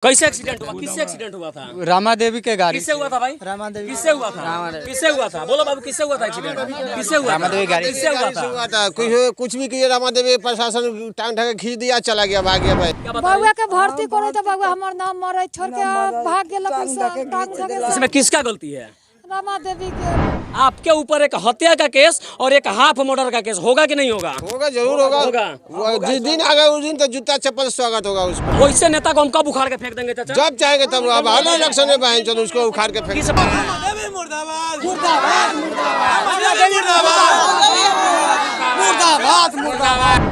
कैसे एक्सीडेंट हुआ? किससे एक्सीडेंट हुआ था? रामा देवी के गाड़ी किससे हुआ था भाई? रामा देवी किससे हुआ था? किससे हुआ था? बोलो बाबू, किससे हुआ था एक्सीडेंट? किससे हुआ? रामा देवी गाड़ी किससे हुआ था? कुछ भी किए रामा देवी प्रशासन टांग ढके खींच दिया, चला गया, भाग गया भाई। बउआ के भर्ती करे तो बउआ हमर नाम मरे छोड़ के भाग गेल। इसमें किसका गलती है? रामा देवी के। आपके ऊपर एक हत्या का केस और एक हाफ मर्डर का केस होगा कि नहीं होगा? होगा, जरूर होगा। जिस दिन आ गए उस दिन तो जूता चप्पल स्वागत होगा उसका। वैसे नेता को हम कब उखाड़ के फेंक देंगे चाचा? जब चाहेंगे तब। अब हाल इलेक्शन में बहन चलो उसको उखाड़ के फेंक।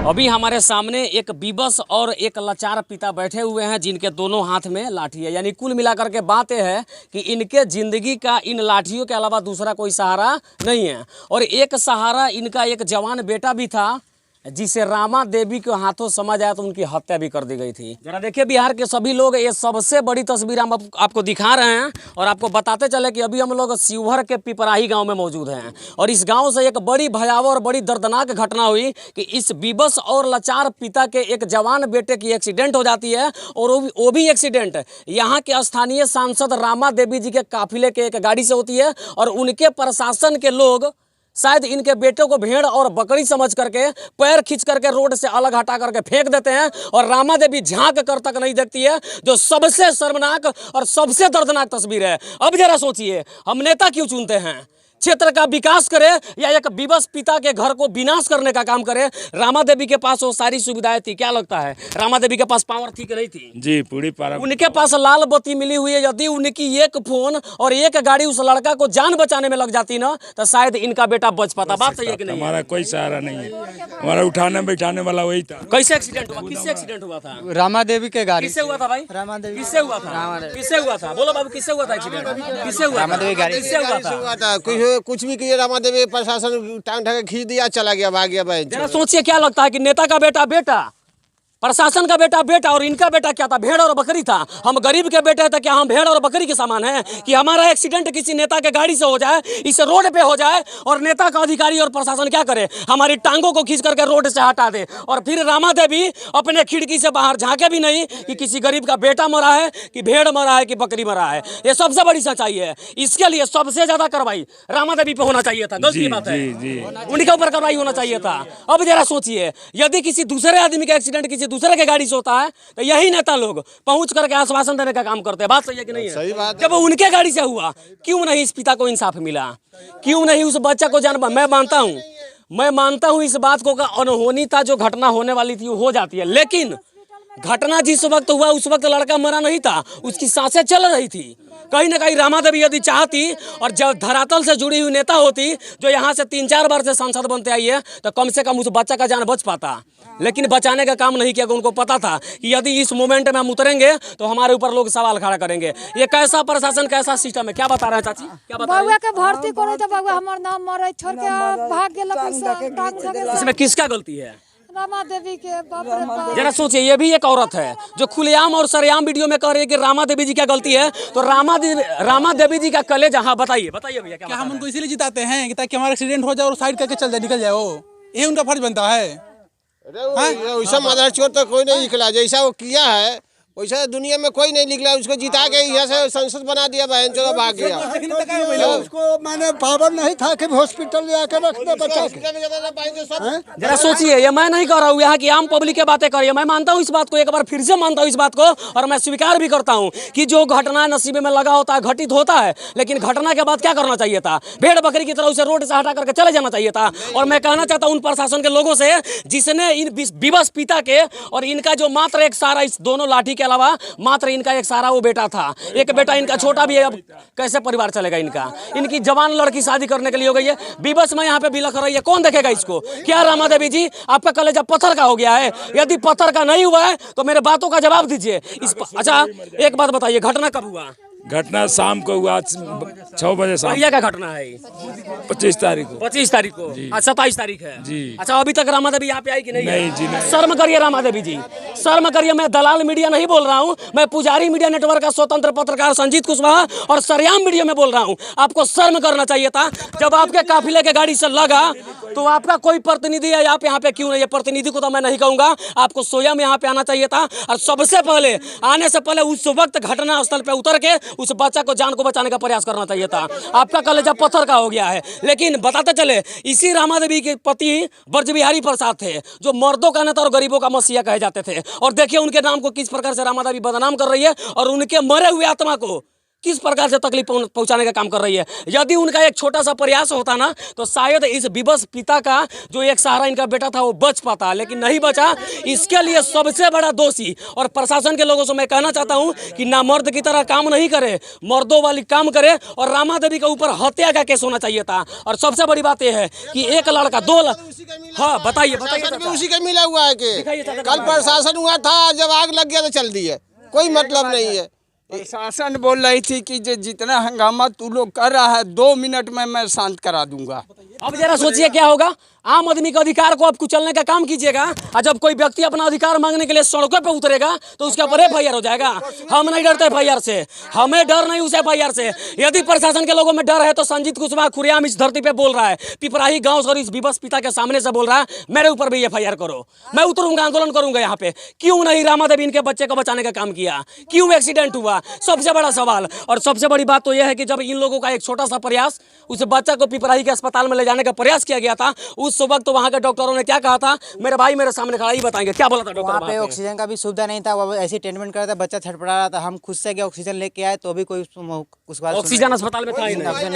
अभी हमारे सामने एक विवश और एक लाचार पिता बैठे हुए हैं जिनके दोनों हाथ में लाठी है। यानी कुल मिलाकर के बात यह है कि इनके जिंदगी का इन लाठियों के अलावा दूसरा कोई सहारा नहीं है। और एक सहारा इनका एक जवान बेटा भी था जिसे रामा देवी के हाथों समझ आया तो उनकी हत्या भी कर दी गई थी। जरा देखिए बिहार के सभी लोग, ये सबसे बड़ी तस्वीर हम आपको दिखा रहे हैं और आपको बताते चले कि अभी हम लोग शिवहर के पिपराही गांव में मौजूद हैं। और इस गांव से एक बड़ी भयावह और बड़ी दर्दनाक घटना हुई कि इस विवश और लाचार पिता के एक जवान बेटे की एक्सीडेंट हो जाती है। और वो भी एक्सीडेंट यहाँ के स्थानीय सांसद रामा देवी जी के काफिले के एक गाड़ी से होती है। और उनके प्रशासन के लोग शायद इनके बेटे को भेड़ और बकरी समझ करके पैर खींच करके रोड से अलग हटा करके फेंक देते हैं। और रामा देवी झांक कर तक नहीं देखती है, जो सबसे शर्मनाक और सबसे दर्दनाक तस्वीर है। अब जरा सोचिए, हम नेता क्यों चुनते हैं? क्षेत्र का विकास करे या एक विवश पिता के घर को विनाश करने का काम करे? रामा देवी के पास वो सारी सुविधाएं थी। क्या लगता है रामा देवी के पास पावर थी कि नहीं थी? जी, पूरी पावर। उनके पास लाल बत्ती मिली हुई है। यदि उनकी एक फोन और एक गाड़ी उस लड़का को जान बचाने में लग जाती ना तो शायद इनका बेटा बच पाता। बात सही है कि नहीं? हमारा कोई सहारा नहीं है, हमारा उठाने बैठाने वाला वही था। कैसे एक्सीडेंट हुआ? किससे एक्सीडेंट हुआ था? रामा देवी के गाड़ी किससे हुआ था भाई? रामा देवी किससे हुआ था? किससे हुआ था? बोलो बाबू, किससे हुआ था एक्सीडेंट? किससे हुआ? रामा देवी गाड़ी किससे हुआ था? कुछ भी किए रामा देवी प्रशासन टांग ढके खींच दिया, चला गया, भाग गया भाई। जरा सोचिए, क्या लगता है कि नेता का बेटा बेटा, प्रशासन का बेटा बेटा, और इनका बेटा क्या था? भेड़ और बकरी था। हम गरीब के बेटे थे, क्या हम भेड़ और बकरी के समान हैं कि हमारा एक्सीडेंट किसी नेता के गाड़ी से हो जाए, इस रोड पे हो जाए और नेता का अधिकारी और प्रशासन क्या करे? हमारी टांगों को खींच करके रोड से हटा दे। और फिर रामा देवी अपने खिड़की से बाहर झांके भी नहीं कि किसी गरीब का बेटा मरा है, कि भेड़ मरा है, कि बकरी मरा है। ये सबसे बड़ी सच्चाई है। इसके लिए सबसे ज्यादा कार्रवाई रामा देवी पे होना चाहिए था। गलती बात है, उनके ऊपर कार्रवाई होना चाहिए था। अब जरा सोचिए, यदि किसी दूसरे आदमी का एक्सीडेंट किसी दूसरे के गाड़ी से होता है तो यही नेता लोग पहुंच करके आश्वासन देने का काम करते हैं। बात सही है कि नहीं है? सही बात। जब उनके गाड़ी से हुआ, क्यों नहीं इस पिता को इंसाफ मिला? क्यों नहीं उस बच्चा को जान? मैं मानता हूं इस बात को, अनहोनी था, जो घटना होने वाली थी वो हो जाती है। लेकिन घटना जिस वक्त हुआ उस वक्त लड़का मरा नहीं था, उसकी सांसें चल रही थी। कहीं ना कहीं रामा देवी यदि चाहती और जब धरातल से जुड़ी हुई नेता होती, जो यहाँ से 3-4 बार से सांसद बनते आई है, तो कम से कम उस बच्चा का जान बच पाता। लेकिन बचाने का काम नहीं किया। उनको पता था कि यदि इस मोमेंट में हम उतरेंगे तो हमारे ऊपर लोग सवाल खड़ा करेंगे। ये कैसा प्रशासन, कैसा सिस्टम है? क्या बता रहे हैं चाची? क्या बता रहे बउआ के भर्ती करे तो बउआ हमर नाम मरे छोड़ के भाग गेल। इसमें किसका गलती है? रामा देवी के। बाप रे बाप। जरा सोचिए, ये भी एक औरत है जो खुलेआम और सरेआम वीडियो में कह रही है कि रामा देवी जी क्या गलती है। तो रामा देवी जी का कलेजा, हाँ बताइए भैया, क्या हम उनको इसीलिए जिताते हैं कि ताकि हमारा एक्सीडेंट हो जाए और साइड करके चल जाए, निकल जाए? वो ये उनका फर्ज बनता है। वैसा मदर चोर तो कोई नहीं निकला, जैसा वो किया है वैसा दुनिया में कोई नहीं निकला। उसको जिता के यहाँ से संसद बना दिया, बहन चलो भाग गया। उसको मैंने पावर नहीं था कि हॉस्पिटल ले आकर रख दे बच्चा के। जरा सोचिए, ये मैं नहीं कह रहा हूँ यहाँ की आम पब्लिक के बातें कर रही है। मैं मानता हूँ इस बात को, एक बार फिर से मानता हूँ इस बात को, और मैं स्वीकार भी करता हूँ कि जो घटना नसीबे में लगा होता है घटित होता है। लेकिन घटना के बाद क्या करना चाहिए था? भेड़ बकरी की तरह उसे रोड से हटा करके चले जाना चाहिए था। और मैं कहना चाहता हूँ उन प्रशासन के लोगों से जिसने इन विवश पिता के और इनका जो मात्र एक सहारा, इस दोनों लाठी के अलावा मात्र इनका एक सहारा वो बेटा था। एक बेटा इनका छोटा भी है। अब कैसे परिवार चलेगा इनका? इनकी जवान लड़की शादी करने के लिए हो गई है, विवश में यहाँ पे बिलख रही है। कौन देखेगा इसको? क्या रामा देवी जी आपका कलेजा पत्थर का हो गया है? यदि पत्थर का नहीं हुआ है तो मेरे बातों का जवाब दीजिए। अच्छा एक बात बताइए, घटना कब हुआ? घटना शाम को हुआ 6 बजे शाम। भैया का घटना है 25 तारीख को। 25 तारीख को। आज 27 तारीख है जी। अच्छा अभी तक रामा देवी यहाँ पे आई कि नहीं? नहीं जी नहीं। शर्म करिए रामा देवी जी, शर्म करिए। मैं दलाल मीडिया नहीं बोल रहा हूँ, मैं पुजारी मीडिया नेटवर्क का स्वतंत्र पत्रकार संजीत कुशवाहा और सरेआम मीडिया में बोल रहा हूँ। आपको शर्म करना चाहिए था। जब आपके काफिले के गाड़ी से लगा तो आपका कोई प्रतिनिधि है आप यहाँ पे क्यों नहीं है? प्रतिनिधि को तो मैं नहीं कहूँगा, आपको स्वयं यहाँ पे आना चाहिए था और सबसे पहले आने से पहले उस वक्त घटना स्थल पे उतर के उस बच्चा को जान को बचाने का प्रयास करना चाहिए था। आपका कलेजा पत्थर का हो गया है। लेकिन बताते चले इसी रामा देवी के पति ब्रज बिहारी प्रसाद थे जो मर्दों का नेता और गरीबों का मसीहा कहे जाते थे, और देखिए उनके नाम को किस प्रकार से रामा देवी बदनाम कर रही है और उनके मरे हुए आत्मा को किस प्रकार से तकलीफ पहुंचाने का काम कर रही है। यदि उनका एक छोटा सा प्रयास होता ना तो शायद इस विवश पिता का जो एक सहारा इनका बेटा था वो बच पाता, लेकिन नहीं बचा। इसके लिए सबसे बड़ा दोषी और प्रशासन के लोगों से मैं कहना चाहता हूं कि ना मर्द की तरह काम नहीं करे, मर्दों वाली काम करे, और रामा देवी के ऊपर हत्या का केस होना चाहिए था। और सबसे बड़ी बात यह है कि एक लड़का हाँ बताइए उसी का मिला हुआ है कि कल प्रशासन हुआ था, जब आग लग गया तो चल दी है, कोई मतलब नहीं है। प्रशासन बोल रही थी कि जितना हंगामा तू लोग कर रहा है 2 मिनट में मैं शांत करा दूंगा। अब जरा सोचिए क्या होगा। आम आदमी के अधिकार को आप कुचलने का काम कीजिएगा, और जब कोई व्यक्ति अपना अधिकार मांगने के लिए सड़कों पे उतरेगा तो उसके ऊपर FIR हो जाएगा। हम नहीं डरते FIR से, हमें डर नहीं उस FIR से। यदि प्रशासन के लोगों में डर है तो संजीत कुशवाहा खुलेआम इस धरती पे बोल रहा है, पिपराही गांव और इस विवश पिता के सामने से बोल रहा है मेरे ऊपर भी FIR करो, मैं उतरूंगा, आंदोलन करूंगा यहाँ पे। क्यों नहीं रामा देवी इनके बच्चे को बचाने का काम किया? क्यों एक्सीडेंट हुआ? सबसे बड़ा सवाल। और सबसे बड़ी बात तो यह है कि जब इन लोगों का एक छोटा सा प्रयास उस बच्चा को पिपराही के अस्पताल में ले जाने का प्रयास किया गया था, उस वक्त तो वहाँ के डॉक्टरों ने क्या कहा था, मेरे भाई मेरे सामने खड़ा ही बताएंगे क्या बोला था डॉक्टर। वहाँ पे ऑक्सीजन का भी सुविधा नहीं था, वो ऐसी ट्रीटमेंट कर रहा था, बच्चा छटपटा रहा था। हम खुद से गए ऑक्सीजन लेके आए तो भी कोई उस बात ऑक्सीजन अस्पताल में था ही नहीं। उसमें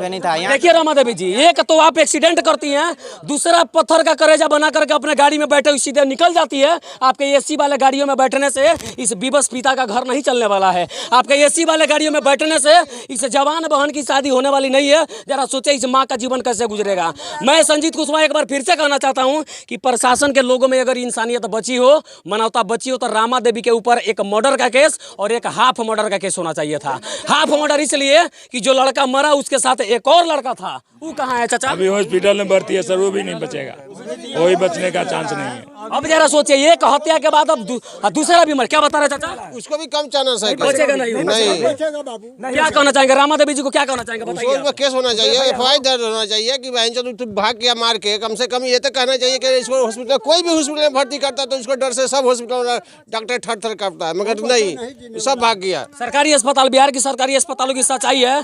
नहीं था। देखिए रामा देवी जी, एक तो आप एक्सीडेंट करती हैं, दूसरा पत्थर का करेजा बना करके अपने गाड़ी में बैठे सीधे निकल जाती है। आपके AC वाले गाड़ियों में बैठने से इस विवश पिता का घर नहीं चलने वाला है। आपके AC वाले गाड़ियों में बैठने से इस जवान बहन की शादी होने वाली नहीं है। जरा सोचे इस माँ का जीवन कैसे गुजरेगा। मैं संजीत कुशवाहा एक बार फिर से कहना चाहता हूं कि प्रशासन के लोगों में अगर इंसानियत बची हो, मानवता बची हो, तो रामा देवी के ऊपर एक मर्डर का केस और एक हाफ मर्डर का केस होना चाहिए था। हाफ मर्डर इसलिए कि जो लड़का मरा उसके साथ एक और लड़का था, वो कहाँ है चाचा? अभी हॉस्पिटल में भर्ती है सर, वो भी नहीं बचेगा, वही बचने का चांस नहीं है। अब जरा सोचिए एक हत्या के बाद अब दूसरा भी मर, क्या बता रहे चाचा? उसको भी कम चांस है, बचेगा नहीं। क्या कहना चाहेंगे रामा देवी जी को, क्या कहना चाहेंगे बताइए? उसको केस होना चाहिए, FIR दर्ज होना चाहिए कि बहन चो तू भाग गया मार के। कम से कम ये तो कहना चाहिए कि इसको हॉस्पिटल, कोई भी हॉस्पिटल में भर्ती करता तो इसको डर से सब हॉस्पिटल डॉक्टर थर करता है, मगर नहीं, सब भाग गया। सरकारी अस्पताल, बिहार की सरकारी अस्पतालों की सच्चाई है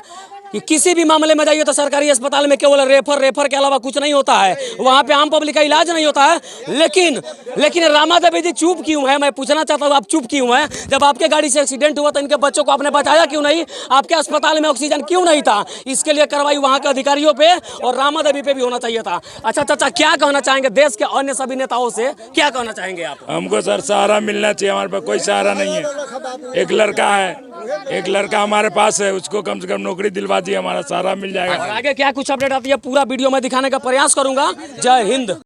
कि किसी भी मामले में जाइए तो सरकारी अस्पताल में केवल रेफर के अलावा कुछ नहीं होता है, वहाँ पे आम पब्लिक का इलाज नहीं होता है। लेकिन रामा देवी जी चुप क्यों है? मैं पूछना चाहता हूँ, आप चुप क्यों हैं? जब आपके गाड़ी से एक्सीडेंट हुआ तो इनके बच्चों को आपने बचाया क्यों नहीं? आपके अस्पताल में ऑक्सीजन क्यों नहीं था? इसके लिए कार्रवाई वहाँ के अधिकारियों पे और रामा देवी पे भी होना चाहिए था। अच्छा चाचा, क्या कहना चाहेंगे देश के अन्य सभी नेताओं से, क्या कहना चाहेंगे आप? हमको सर सहारा मिलना चाहिए, हमारे पास कोई सहारा नहीं है। एक लड़का है, एक लड़का हमारे पास है, उसको कम से कम नौकरी दिलवा दी, हमारा सहारा मिल जाएगा। और आगे क्या कुछ अपडेट आती है पूरा वीडियो में दिखाने का प्रयास करूंगा। जय हिंद।